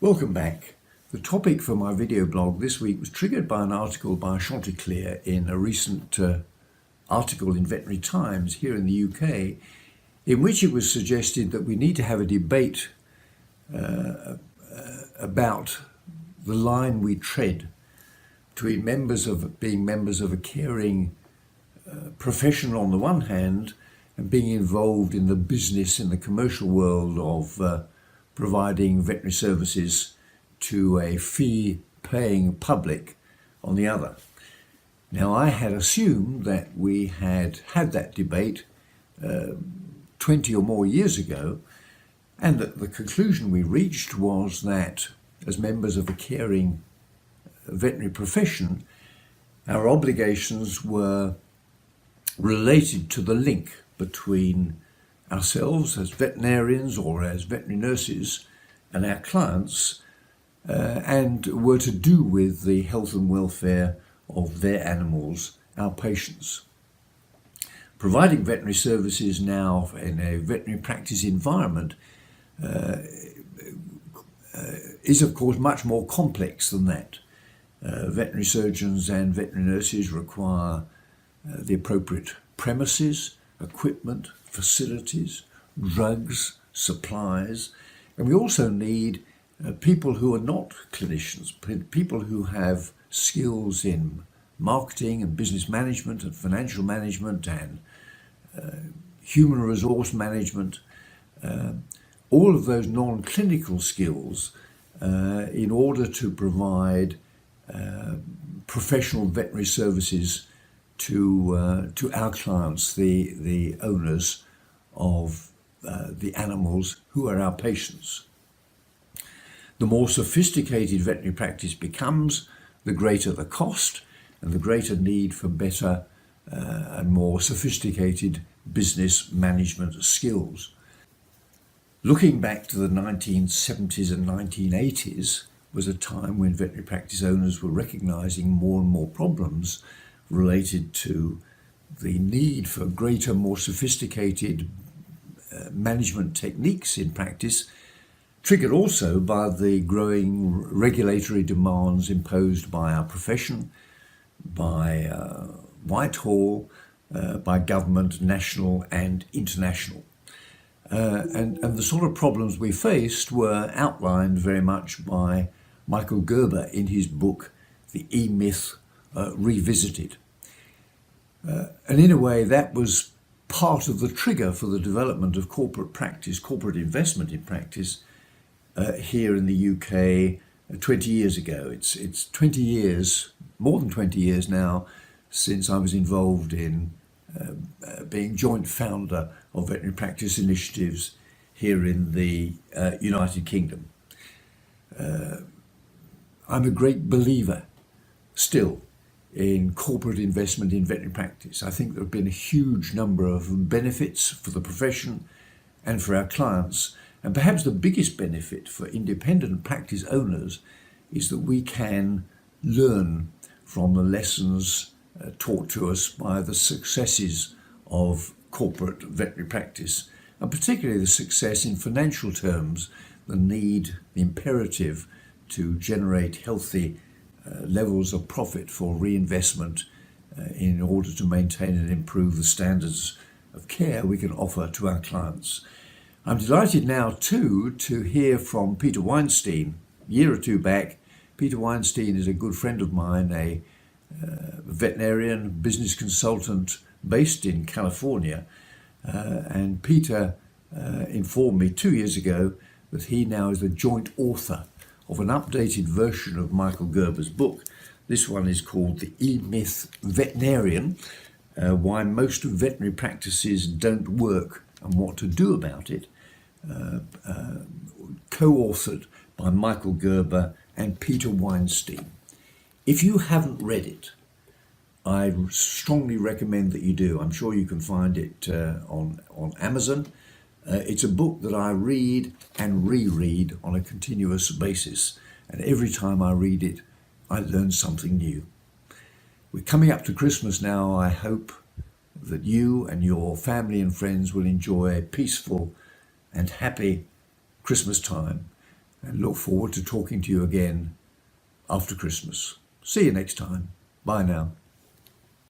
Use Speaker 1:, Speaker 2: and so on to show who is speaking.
Speaker 1: Welcome back. The topic for my video blog this week was triggered by an article by Chanticleer in a recent article in Veterinary Times here in the UK, in which it was suggested that we need to have a debate about the line we tread between being members of a caring profession on the one hand and being involved in the business, in the commercial world of providing veterinary services to a fee-paying public on the other. Now, I had assumed that we had had that debate 20 or more years ago, and that the conclusion we reached was that as members of a caring veterinary profession, our obligations were related to the link between ourselves as veterinarians or as veterinary nurses and our clients, and were to do with the health and welfare of their animals, our patients. Providing veterinary services now in a veterinary practice environment is of course much more complex than that. Veterinary surgeons and veterinary nurses require the appropriate premises, equipment, facilities, drugs, supplies, and we also need people who are not clinicians, people who have skills in marketing and business management and financial management and human resource management, all of those non-clinical skills in order to provide professional veterinary services to our clients, the owners of the animals who are our patients. The more sophisticated veterinary practice becomes, the greater the cost and the greater need for better and more sophisticated business management skills. Looking back to the 1970s and 1980s was a time when veterinary practice owners were recognizing more and more problems related to the need for greater, more sophisticated management techniques in practice, triggered also by the growing regulatory demands imposed by our profession, by Whitehall, by government, national and international. And the sort of problems we faced were outlined very much by Michael Gerber in his book, The EMyth Revisited. And in a way, that was part of the trigger for the development of corporate practice, corporate investment in practice here in the UK 20 years ago. It's 20 years, more than 20 years now, since I was involved in being joint founder of veterinary practice initiatives here in the United Kingdom. I'm a great believer still in corporate investment in veterinary practice. I think there have been a huge number of benefits for the profession and for our clients. And perhaps the biggest benefit for independent practice owners is that we can learn from the lessons taught to us by the successes of corporate veterinary practice, and particularly the success in financial terms, the need, the imperative to generate healthy levels of profit for reinvestment in order to maintain and improve the standards of care we can offer to our clients. I'm delighted now too to hear from Peter Weinstein. A year or two back, Peter Weinstein is a good friend of mine, a veterinarian, business consultant based in California, and Peter informed me 2 years ago that he now is the joint author of an updated version of Michael Gerber's book. This one is called The EMyth Veterinarian, Why Most Veterinary Practices Don't Work and What to Do About It, co-authored by Michael Gerber and Peter Weinstein. If you haven't read it, I strongly recommend that you do. I'm sure you can find it on Amazon. It's a book that I read and reread on a continuous basis, and every time I read it, I learn something new. We're coming up to Christmas now. I hope that you and your family and friends will enjoy a peaceful and happy Christmas time. and look forward to talking to you again after Christmas. See you next time. Bye now.